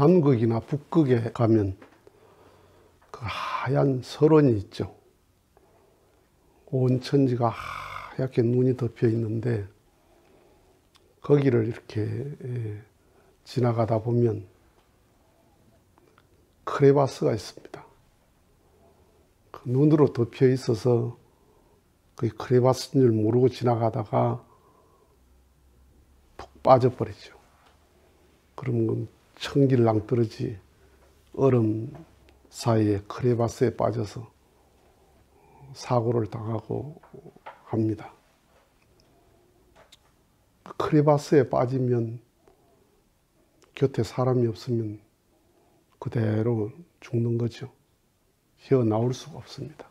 남극이나 북극에 가면 그 하얀 설원이 있죠. 온 천지가 하얗게 눈이 덮여 있는데 거기를 이렇게 지나가다 보면 크레바스가 있습니다. 그 눈으로 덮여 있어서 그 크레바스인 줄 모르고 지나가다가 푹 빠져버리죠. 그러면 천길 낭떠러지 얼음 사이에 크레바스에 빠져서 사고를 당하고 합니다. 크레바스에 빠지면 곁에 사람이 없으면 그대로 죽는 거죠. 헤어나올 수가 없습니다.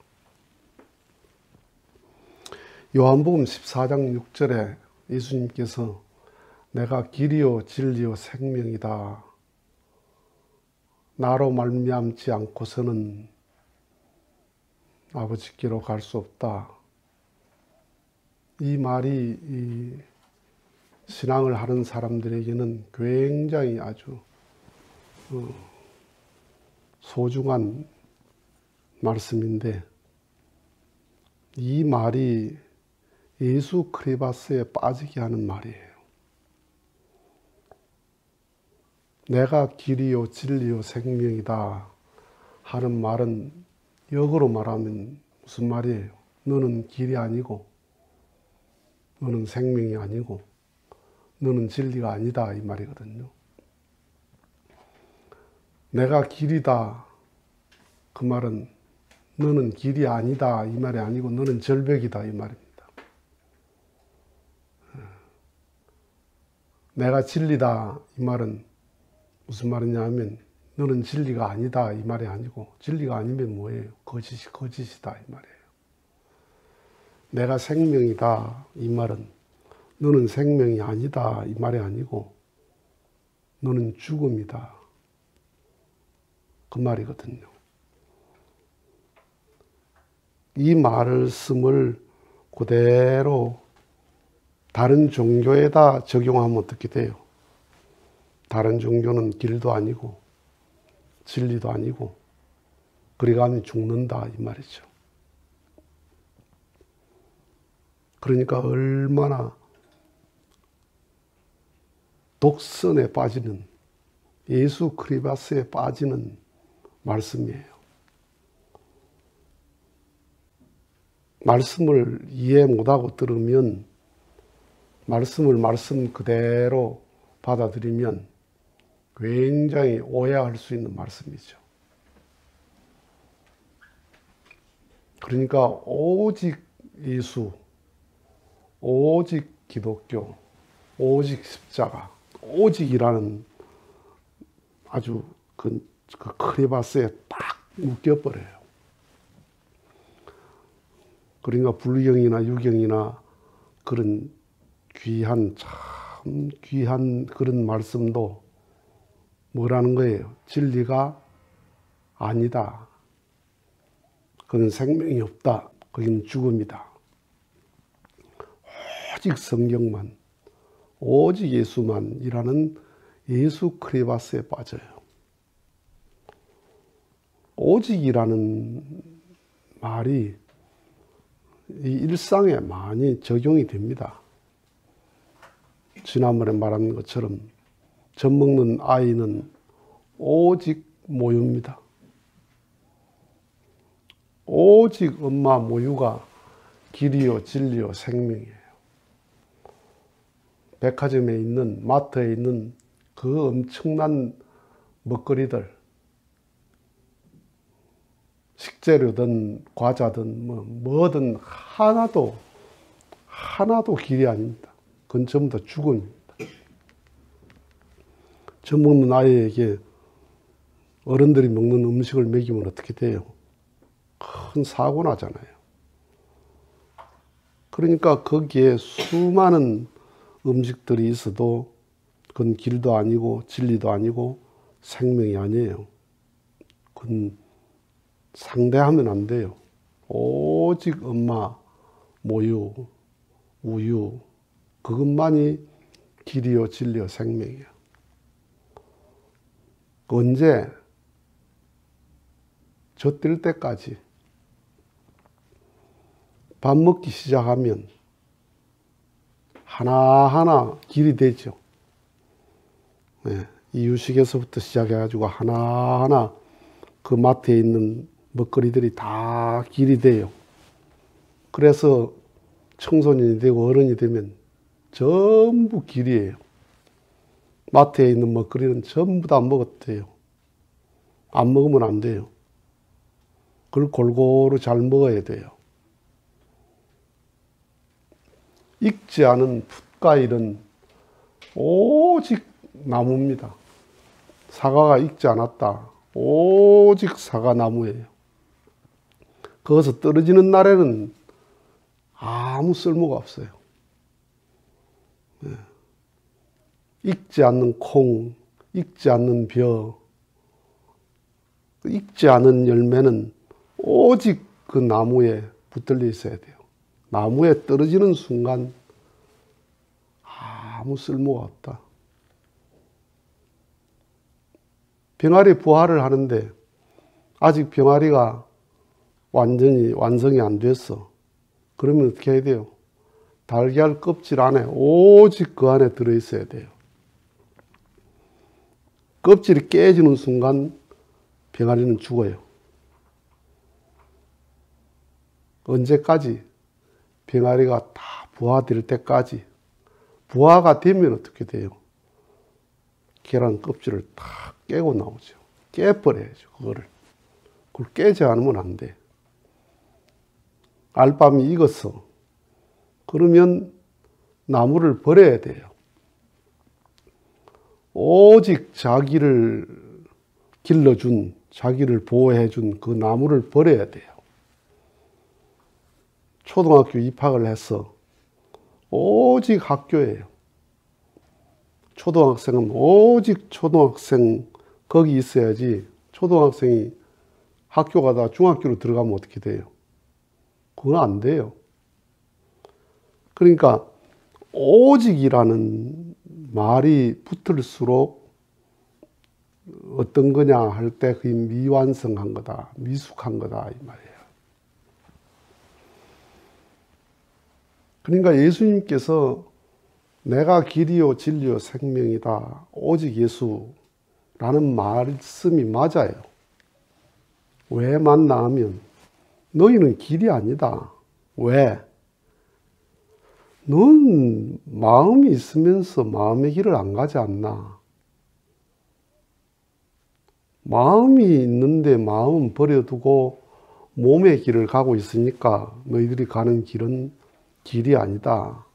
요한복음 14장 6절에 예수님께서 내가 길이요 진리요 생명이다. 나로 말미암지 않고서는 아버지께로 갈 수 없다. 이 말이 이 신앙을 하는 사람들에게는 굉장히 아주 소중한 말씀인데 이 말이 예수 크레바스에 빠지게 하는 말이에요. 내가 길이요 진리요 생명이다 하는 말은 역으로 말하면 무슨 말이에요? 너는 길이 아니고 너는 생명이 아니고 너는 진리가 아니다 이 말이거든요. 내가 길이다 그 말은 너는 길이 아니다 이 말이 아니고 너는 절벽이다 이 말입니다. 내가 진리다 이 말은 무슨 말이냐 하면 너는 진리가 아니다 이 말이 아니고 진리가 아니면 뭐예요? 거짓이다 이 말이에요. 내가 생명이다 이 말은 너는 생명이 아니다 이 말이 아니고 너는 죽음이다 그 말이거든요. 이 말씀을 그대로 다른 종교에다 적용하면 어떻게 돼요? 다른 종교는 길도 아니고 진리도 아니고 그리 가면 죽는다 이 말이죠. 그러니까 얼마나 독선에 빠지는 예수 크레바스에 빠지는 말씀이에요. 말씀을 이해 못하고 들으면 말씀을 말씀 그대로 받아들이면 굉장히 오해할 수 있는 말씀이죠. 그러니까 오직 예수, 오직 기독교, 오직 십자가, 오직이라는 아주 그 크레바스에 딱 묶여버려요. 그러니까 불경이나 유경이나 그런 참 귀한 그런 말씀도 뭐라는 거예요? 진리가 아니다. 그건 생명이 없다. 거기는 죽음이다. 오직 성경만, 오직 예수만이라는 예수 크레바스에 빠져요. 오직이라는 말이 이 일상에 많이 적용이 됩니다. 지난번에 말한 것처럼 젖 먹는 아이는 오직 모유입니다. 오직 엄마 모유가 길이요 진리요 생명이에요. 백화점에 있는 마트에 있는 그 엄청난 먹거리들 식재료든 과자든 뭐든 하나도 길이 아닙니다. 그건 전부 다 죽음입니다. 젖 먹는 아이에게 어른들이 먹는 음식을 먹이면 어떻게 돼요? 큰 사고 나잖아요. 그러니까 거기에 수많은 음식들이 있어도 그건 길도 아니고 진리도 아니고 생명이 아니에요. 그건 상대하면 안 돼요. 오직 엄마, 모유, 우유 그것만이 길이요 진리요 생명이에요. 언제? 저 뜰 때까지. 밥 먹기 시작하면 하나하나 길이 되죠. 네, 이유식에서부터 시작해가지고 하나하나 그 마트에 있는 먹거리들이 다 길이 돼요. 그래서 청소년이 되고 어른이 되면 전부 길이에요. 마트에 있는 먹거리는 전부 다 먹어도 돼요. 안 먹으면 안 돼요. 그걸 골고루 잘 먹어야 돼요. 익지 않은 풋과일은 오직 나무입니다. 사과가 익지 않았다. 오직 사과나무예요. 거기서 떨어지는 날에는 아무 쓸모가 없어요. 익지 않는 콩, 익지 않는 벼, 익지 않은 열매는 오직 그 나무에 붙들려 있어야 돼요. 나무에 떨어지는 순간 아무 쓸모가 없다. 병아리 부화를 하는데 아직 병아리가 완전히 완성이 안 됐어. 그러면 어떻게 해야 돼요? 달걀 껍질 안에 오직 그 안에 들어있어야 돼요. 껍질이 깨지는 순간 병아리는 죽어요. 언제까지? 병아리가 다 부화될 때까지. 부화가 되면 어떻게 돼요? 계란 껍질을 다 깨고 나오죠. 깨버려야죠, 그거를. 그걸 깨지 않으면 안 돼. 알밤이 익었어. 그러면 나무를 버려야 돼요. 오직 자기를 길러준, 자기를 보호해준 그 나무를 버려야 돼요. 초등학교 입학을 해서 오직 학교예요. 초등학생은 오직 초등학생 거기 있어야지. 초등학생이 학교 가다 중학교로 들어가면 어떻게 돼요? 그건 안 돼요. 그러니까 오직이라는 말이 붙을수록 어떤 거냐 할 때 그게 미완성한 거다, 미숙한 거다 이 말이에요. 그러니까 예수님께서 내가 길이요 진리요 생명이다 오직 예수라는 말씀이 맞아요. 왜 맞나 하면 너희는 길이 아니다. 왜? 넌 마음이 있으면서 마음의 길을 안 가지 않나? 마음이 있는데 마음 버려두고 몸의 길을 가고 있으니까 너희들이 가는 길은 길이 아니다.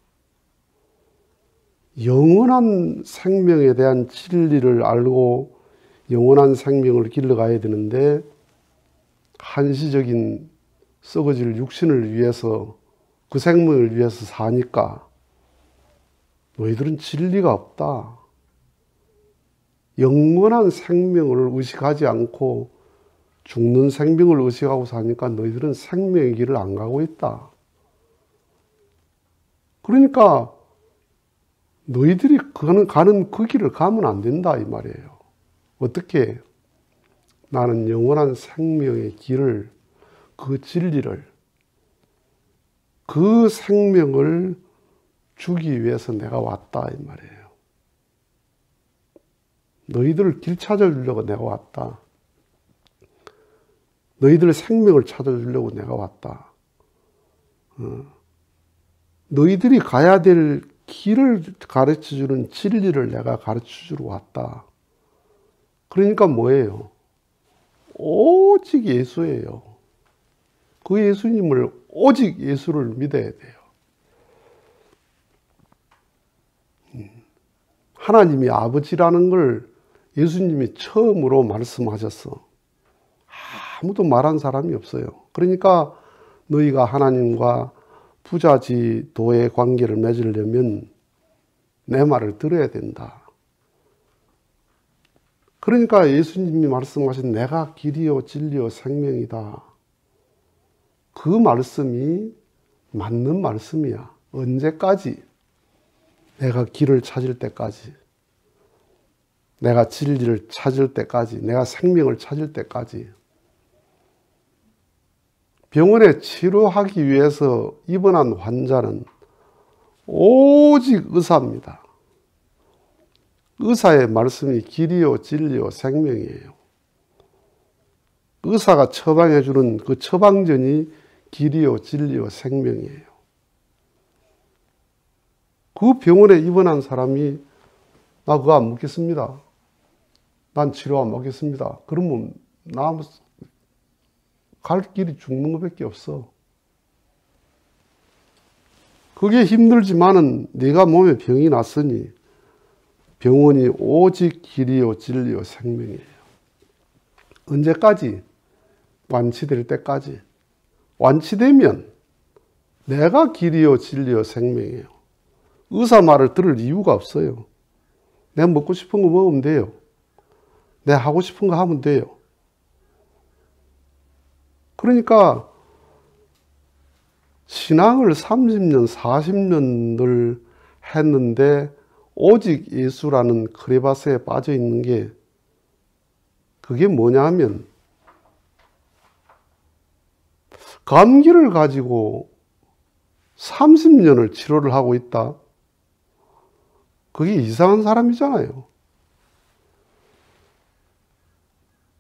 영원한 생명에 대한 진리를 알고 영원한 생명을 길러가야 되는데 한시적인 썩어질 육신을 위해서 그 생명을 위해서 사니까 너희들은 진리가 없다. 영원한 생명을 의식하지 않고 죽는 생명을 의식하고 사니까 너희들은 생명의 길을 안 가고 있다. 그러니까 너희들이 가는 그 길을 가면 안 된다 이 말이에요. 어떻게? 나는 영원한 생명의 길을, 그 진리를, 그 생명을 주기 위해서 내가 왔다 이 말이에요. 너희들을 길 찾아주려고 내가 왔다. 너희들의 생명을 찾아주려고 내가 왔다. 너희들이 가야 될 길을 가르쳐주는 진리를 내가 가르쳐주러 왔다. 그러니까 뭐예요? 오직 예수예요. 그 예수님을, 오직 예수를 믿어야 돼요. 하나님이 아버지라는 걸 예수님이 처음으로 말씀하셨어. 아무도 말한 사람이 없어요. 그러니까 너희가 하나님과 부자지도의 관계를 맺으려면 내 말을 들어야 된다. 그러니까 예수님이 말씀하신 내가 길이요 진리요 생명이다. 그 말씀이 맞는 말씀이야. 언제까지? 내가 길을 찾을 때까지. 내가 진리를 찾을 때까지, 내가 생명을 찾을 때까지. 병원에 치료하기 위해서 입원한 환자는 오직 의사입니다. 의사의 말씀이 길이요, 진리요, 생명이에요. 의사가 처방해 주는 그 처방전이 길이요, 진리요, 생명이에요. 그 병원에 입원한 사람이 나 그거 안 먹겠습니다. 난 치료 안 받겠습니다. 그러면 나 갈 길이 죽는 것밖에 없어. 그게 힘들지만은 네가 몸에 병이 났으니 병원이 오직 길이요, 진리요, 생명이에요. 언제까지? 완치될 때까지. 완치되면 내가 길이요, 진리요, 생명이에요. 의사 말을 들을 이유가 없어요. 내가 먹고 싶은 거 먹으면 돼요. 내가 하고 싶은 거 하면 돼요. 그러니까 신앙을 30년, 40년을 했는데 오직 예수라는 크레바스에 빠져 있는 게 그게 뭐냐 하면 감기를 가지고 30년을 치료를 하고 있다. 그게 이상한 사람이잖아요.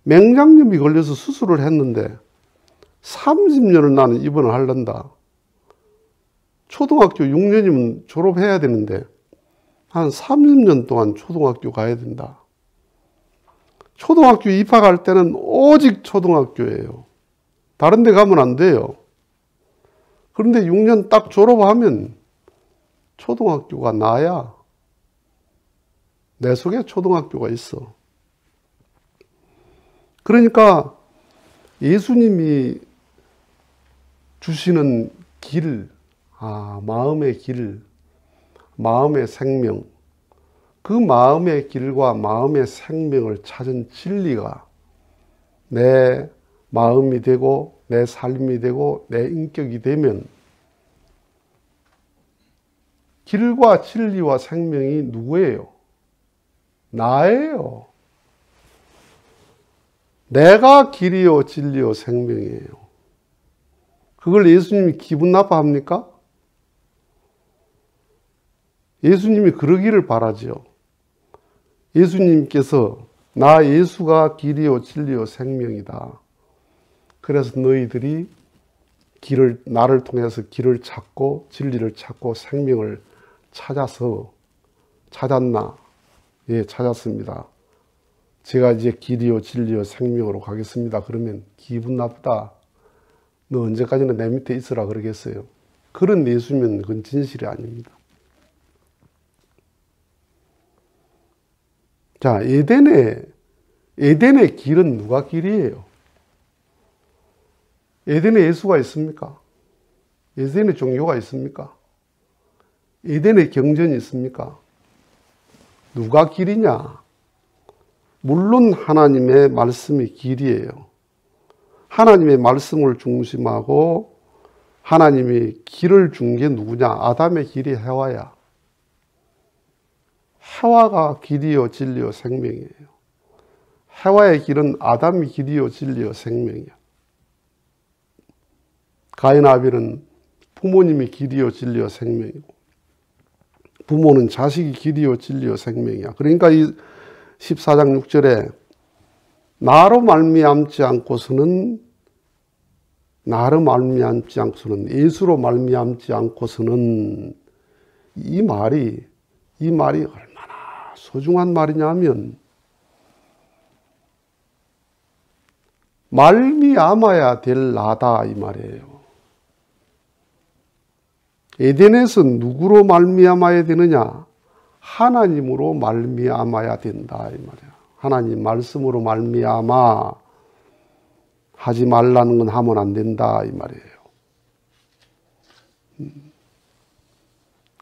맹장염이 걸려서 수술을 했는데 30년을 나는 입원을 하려다. 초등학교 6년이면 졸업해야 되는데 한 30년 동안 초등학교 가야 된다. 초등학교 입학할 때는 오직 초등학교예요. 다른 데 가면 안 돼요. 그런데 6년 딱 졸업하면 초등학교가 나야. 내 속에 초등학교가 있어. 그러니까 예수님이 주시는 길, 마음의 길, 마음의 생명, 그 마음의 길과 마음의 생명을 찾은 진리가 내 마음이 되고 내 삶이 되고 내 인격이 되면 길과 진리와 생명이 누구예요? 나예요. 내가 길이요, 진리요, 생명이에요. 그걸 예수님이 기분 나빠합니까? 예수님이 그러기를 바라지요. 예수님께서 나 예수가 길이요, 진리요, 생명이다. 그래서 너희들이 나를 통해서 길을 찾고 진리를 찾고 생명을 찾았나? 예, 찾았습니다. 제가 이제 길이요, 진리요, 생명으로 가겠습니다. 그러면 기분 나쁘다. 너 언제까지나 내 밑에 있으라 그러겠어요. 그런 예수면 그건 진실이 아닙니다. 자, 에덴의 길은 누가 길이에요? 에덴에 예수가 있습니까? 에덴에 종교가 있습니까? 에덴에 경전이 있습니까? 누가 길이냐? 물론 하나님의 말씀이 길이에요. 하나님의 말씀을 중심하고 하나님이 길을 준 게 누구냐? 아담의 길이 해와야. 해와가 길이요, 진리요, 생명이에요. 해와의 길은 아담이 길이요, 진리요, 생명이야. 가인 아벨은 부모님이 길이요, 진리요, 생명이고 부모는 자식이 길이요, 진리요, 생명이야. 그러니까 이 14장 6절에 나로 말미암지 않고서는 예수로 말미암지 않고서는 이 말이 얼마나 소중한 말이냐면 말미암아야 될 나다 이 말이에요. 에덴에서 누구로 말미암아야 되느냐? 하나님으로 말미암아야 된다 이 말이야. 하나님 말씀으로 말미암아 하지 말라는 건 하면 안 된다 이 말이에요.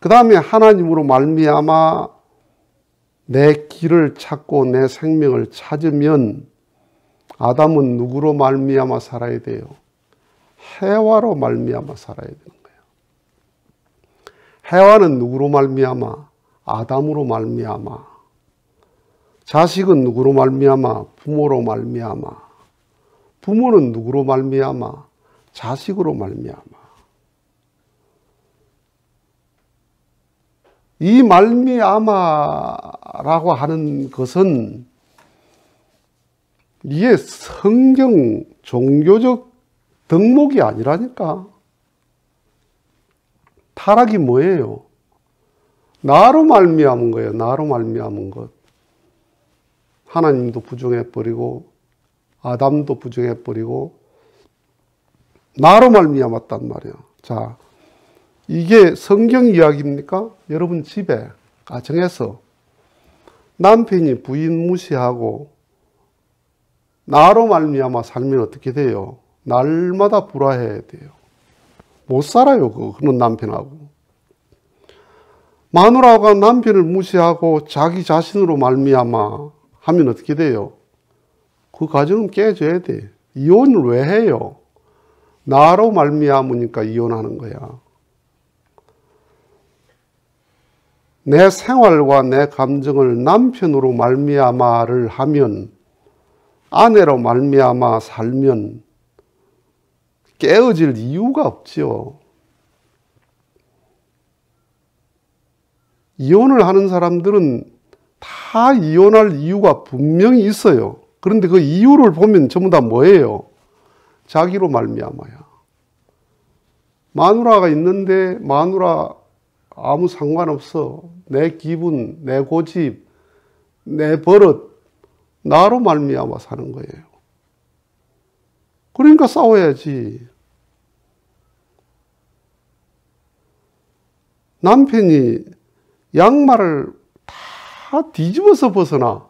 그 다음에 하나님으로 말미암아 내 길을 찾고 내 생명을 찾으면 아담은 누구로 말미암아 살아야 돼요? 해와로 말미암아 살아야 되는 거예요. 해와는 누구로 말미암아? 아담으로 말미암아. 자식은 누구로 말미암아? 부모로 말미암아. 부모는 누구로 말미암아? 자식으로 말미암아. 이 말미암아라고 하는 것은 이게 성경 종교적 덕목이 아니라니까. 타락이 뭐예요? 나로 말미암은 거예요. 나로 말미암은 것. 하나님도 부정해버리고 아담도 부정해버리고 나로 말미암았단 말이에요. 자, 이게 성경 이야기입니까? 여러분 집에 가정에서 남편이 부인 무시하고 나로 말미암아 살면 어떻게 돼요? 날마다 불화해야 돼요. 못 살아요, 그런 남편하고. 마누라가 남편을 무시하고 자기 자신으로 말미암아 하면 어떻게 돼요? 그 가정은 깨져야 돼. 이혼을 왜 해요? 나로 말미암으니까 이혼하는 거야. 내 생활과 내 감정을 남편으로 말미암아를 하면, 아내로 말미암아 살면 깨어질 이유가 없지요. 이혼을 하는 사람들은 다 이혼할 이유가 분명히 있어요. 그런데 그 이유를 보면 전부 다 뭐예요? 자기로 말미암아야. 마누라가 있는데 마누라 아무 상관없어. 내 기분, 내 고집, 내 버릇, 나로 말미암아 사는 거예요. 그러니까 싸워야지. 남편이 양말을 다 뒤집어서 벗어나.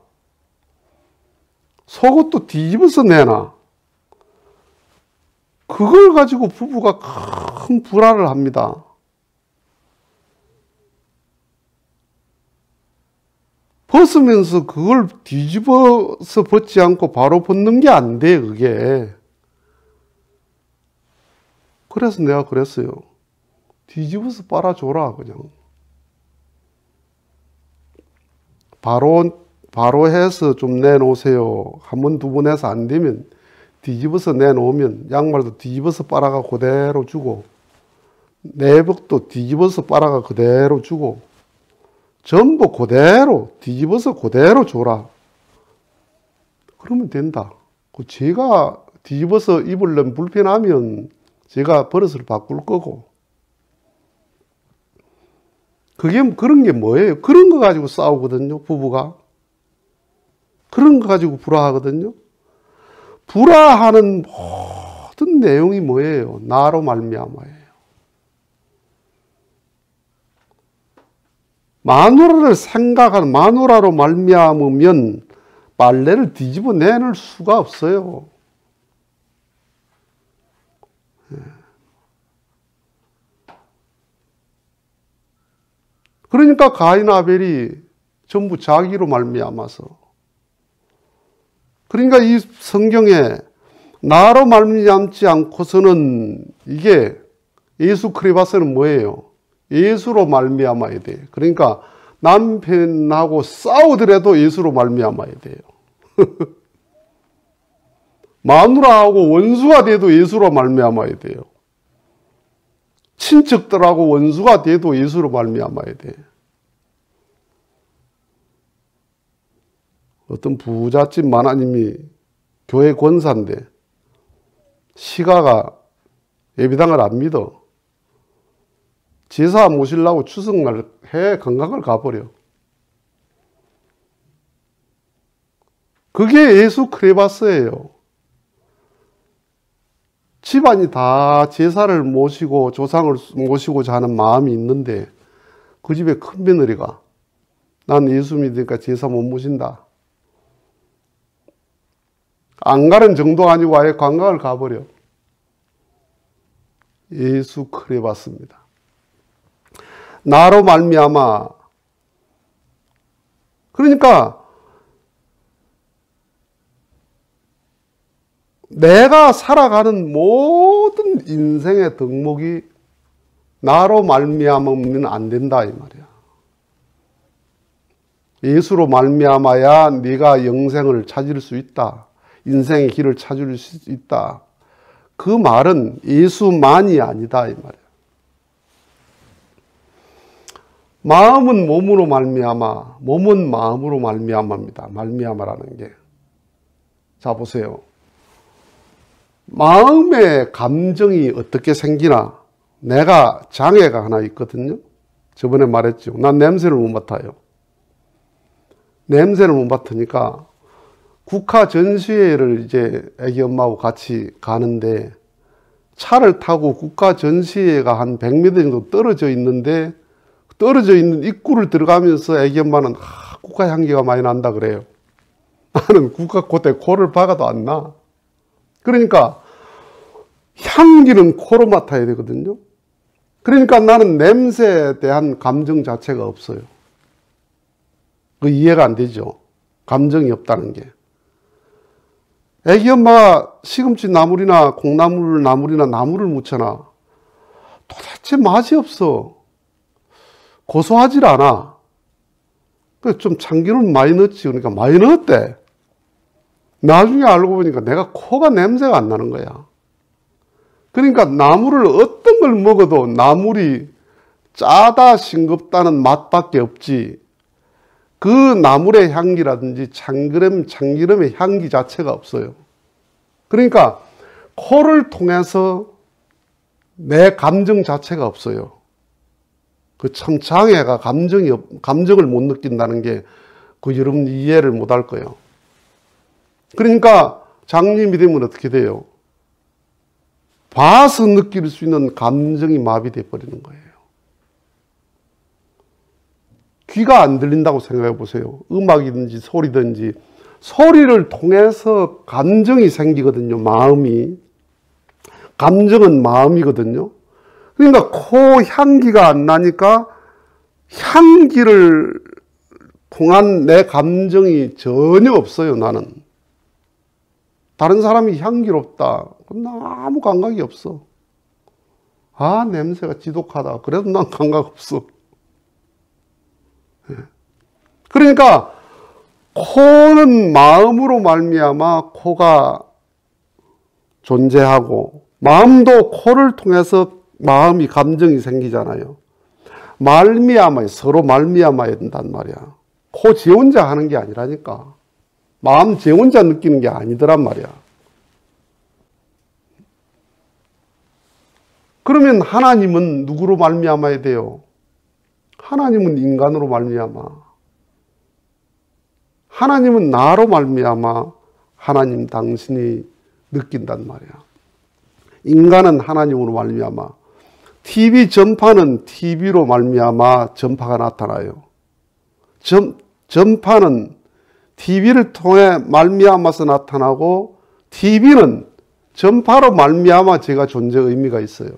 속옷도 뒤집어서 내놔. 그걸 가지고 부부가 큰 불화를 합니다. 벗으면서 그걸 뒤집어서 벗지 않고 바로 벗는 게 안 돼, 그게. 그래서 내가 그랬어요. 뒤집어서 빨아줘라, 그냥. 바로 해서 좀 내놓으세요. 한 번, 두 번 해서 안 되면 뒤집어서 내놓으면 양말도 뒤집어서 빨아가 그대로 주고, 내복도 뒤집어서 빨아가 그대로 주고, 전부 그대로 뒤집어서 그대로 줘라. 그러면 된다. 제가 뒤집어서 입으려면 불편하면 제가 버릇을 바꿀 거고. 그런 게 뭐예요? 그런 거 가지고 싸우거든요, 부부가. 그런 거 가지고 불화하거든요. 불화하는 모든 내용이 뭐예요? 나로 말미암아예요. 마누라를 생각하는, 마누라로 말미암으면 빨래를 뒤집어 내놓을 수가 없어요. 그러니까 가인 아벨이 전부 자기로 말미암아서. 그러니까 이 성경에 나로 말미암지 않고서는 이게 예수 크리바스는 뭐예요? 예수로 말미암아야 돼. 그러니까 남편하고 싸우더라도 예수로 말미암아야 돼요. 마누라하고 원수가 돼도 예수로 말미암아야 돼요. 친척들하고 원수가 돼도 예수로 말미암아야 돼. 어떤 부잣집 마나님이 교회 권사인데 시가가 예비당을 안 믿어. 제사 모시려고 추석날 해외 관광을 가버려. 그게 예수 크레바스예요. 집안이 다 제사를 모시고 조상을 모시고자 하는 마음이 있는데 그 집에 큰 며느리가 난 예수 믿으니까 제사 못 모신다. 안 가는 정도가 아니고 아예 관광을 가버려. 예수 크레바스입니다. 나로 말미암아. 그러니까 내가 살아가는 모든 인생의 덕목이 나로 말미암으면 안 된다 이 말이야. 예수로 말미암아야 네가 영생을 찾을 수 있다. 인생의 길을 찾을 수 있다. 그 말은 예수만이 아니다 이 말이에요. 마음은 몸으로 말미암아, 몸은 마음으로 말미암아입니다. 말미암아라는 게. 자 보세요. 마음의 감정이 어떻게 생기나? 내가 장애가 하나 있거든요. 저번에 말했죠. 난 냄새를 못 맡아요. 냄새를 못 맡으니까 국화 전시회를 이제 애기 엄마하고 같이 가는데 차를 타고 국화 전시회가 한 100m 정도 떨어져 있는데 떨어져 있는 입구를 들어가면서 애기 엄마는 국화 향기가 많이 난다 그래요. 나는 국화 콧에 코를 박아도 안 나. 그러니까 향기는 코로 맡아야 되거든요. 그러니까 나는 냄새에 대한 감정 자체가 없어요. 그 이해가 안 되죠. 감정이 없다는 게. 애기 엄마가 시금치 나물이나 콩나물 나물이나 나물을 무쳐놔. 도대체 맛이 없어. 고소하질 않아. 그래서 좀 참기름 많이 넣었지. 그러니까 많이 넣었대. 나중에 알고 보니까 내가 코가 냄새가 안 나는 거야. 그러니까 나물을 어떤 걸 먹어도 나물이 짜다 싱겁다는 맛밖에 없지. 그 나물의 향기라든지 참기름의 향기 자체가 없어요. 그러니까 코를 통해서 내 감정 자체가 없어요. 그 참 장애가 감정을 못 느낀다는 게 그 여러분 이해를 못 할 거예요. 그러니까 장님이 되면 어떻게 돼요? 봐서 느낄 수 있는 감정이 마비돼 버리는 거예요. 귀가 안 들린다고 생각해 보세요. 음악이든지 소리든지 소리를 통해서 감정이 생기거든요. 마음이. 감정은 마음이거든요. 그러니까 코 향기가 안 나니까 향기를 통한 내 감정이 전혀 없어요. 나는. 다른 사람이 향기롭다. 그럼 나 아무 감각이 없어. 아, 냄새가 지독하다. 그래도 난 감각 없어. 그러니까 코는 마음으로 말미암아 코가 존재하고 마음도 코를 통해서 마음이 감정이 생기잖아요. 말미암아 서로 말미암아야 된단 말이야. 코 지 혼자 하는 게 아니라니까. 마음 지 혼자 느끼는 게 아니더란 말이야. 그러면 하나님은 누구로 말미암아야 돼요? 하나님은 인간으로 말미암아. 하나님은 나로 말미암아 하나님 당신이 느낀단 말이야. 인간은 하나님으로 말미암아. TV 전파는 TV로 말미암아 전파가 나타나요. 전파는 TV를 통해 말미암아서 나타나고 TV는 전파로 말미암아 제가 존재 의미가 있어요.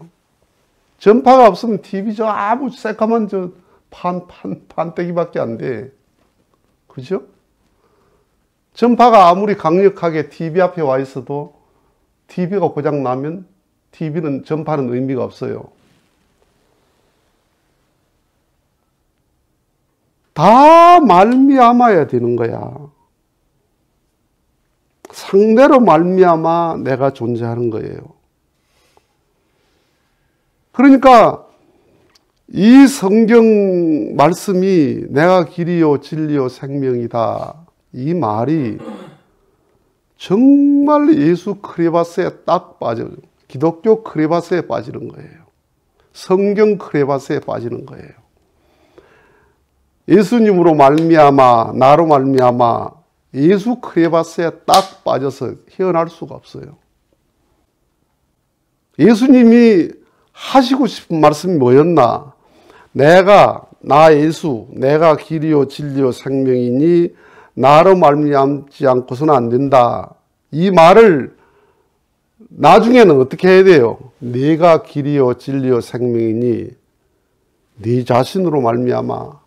전파가 없으면 TV 저 아무 새까만 저 판때기밖에 안 돼. 그죠? 전파가 아무리 강력하게 TV 앞에 와 있어도 TV가 고장 나면 전파는 의미가 없어요. 다 말미암아야 되는 거야. 상대로 말미암아 내가 존재하는 거예요. 그러니까 이 성경 말씀이 내가 길이요 진리요 생명이다. 이 말이 정말 예수 크레바스에 딱 빠져요. 기독교 크레바스에 빠지는 거예요. 성경 크레바스에 빠지는 거예요. 예수님으로 말미암아 나로 말미암아 예수 크레바스에 딱 빠져서 헤어날 수가 없어요. 예수님이 하시고 싶은 말씀이 뭐였나? 나 예수, 내가 길이요 진리요 생명이니 나로 말미암지 않고서는 안 된다. 이 말을 나중에는 어떻게 해야 돼요? 네가 길이요 진리요 생명이니 네 자신으로 말미암아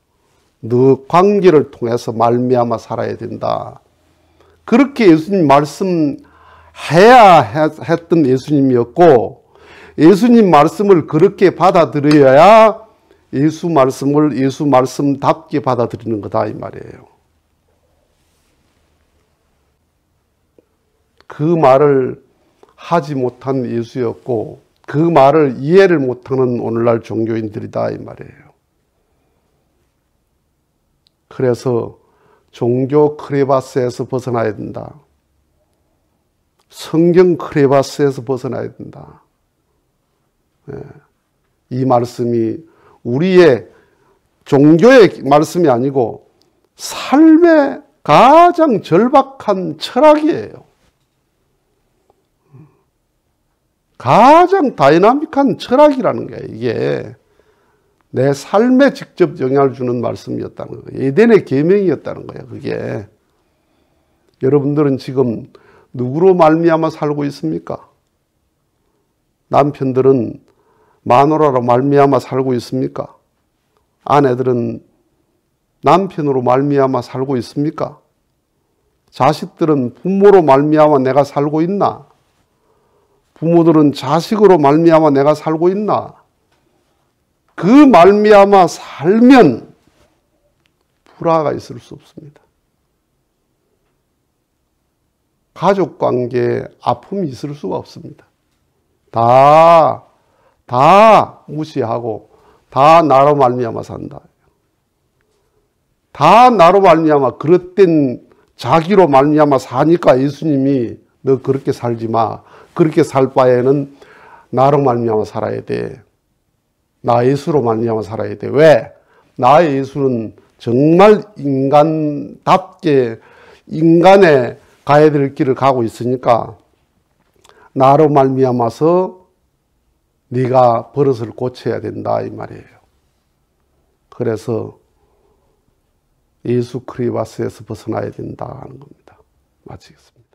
너 관계를 통해서 말미암아 살아야 된다. 그렇게 예수님 말씀해야 했던 예수님이었고 예수님 말씀을 그렇게 받아들여야 예수 말씀을 예수 말씀답게 받아들이는 거다 이 말이에요. 그 말을 하지 못한 예수였고 그 말을 이해를 못하는 오늘날 종교인들이다 이 말이에요. 그래서 종교 크레바스에서 벗어나야 된다. 성경 크레바스에서 벗어나야 된다. 이 말씀이 우리의 종교의 말씀이 아니고 삶의 가장 절박한 철학이에요. 가장 다이나믹한 철학이라는 거예요. 이게 내 삶에 직접 영향을 주는 말씀이었다는 거예요. 에덴의 계명이었다는 거예요. 그게 여러분들은 지금 누구로 말미암아 살고 있습니까? 남편들은 마누라로 말미암아 살고 있습니까? 아내들은 남편으로 말미암아 살고 있습니까? 자식들은 부모로 말미암아 내가 살고 있나? 부모들은 자식으로 말미암아 내가 살고 있나? 그 말미암아 살면 불화가 있을 수 없습니다. 가족관계에 아픔이 있을 수가 없습니다. 다 무시하고 다 나로 말미암아 산다. 다 나로 말미암아 그릇된 자기로 말미암아 사니까 예수님이 너 그렇게 살지 마. 그렇게 살 바에는 나로 말미암아 살아야 돼. 나 예수로 말미암아 살아야 돼. 왜? 나 예수는 정말 인간답게 인간의 가야 될 길을 가고 있으니까 나로 말미암아서 네가 버릇을 고쳐야 된다 이 말이에요. 그래서 예수 크리바스에서 벗어나야 된다 하는 겁니다. 마치겠습니다.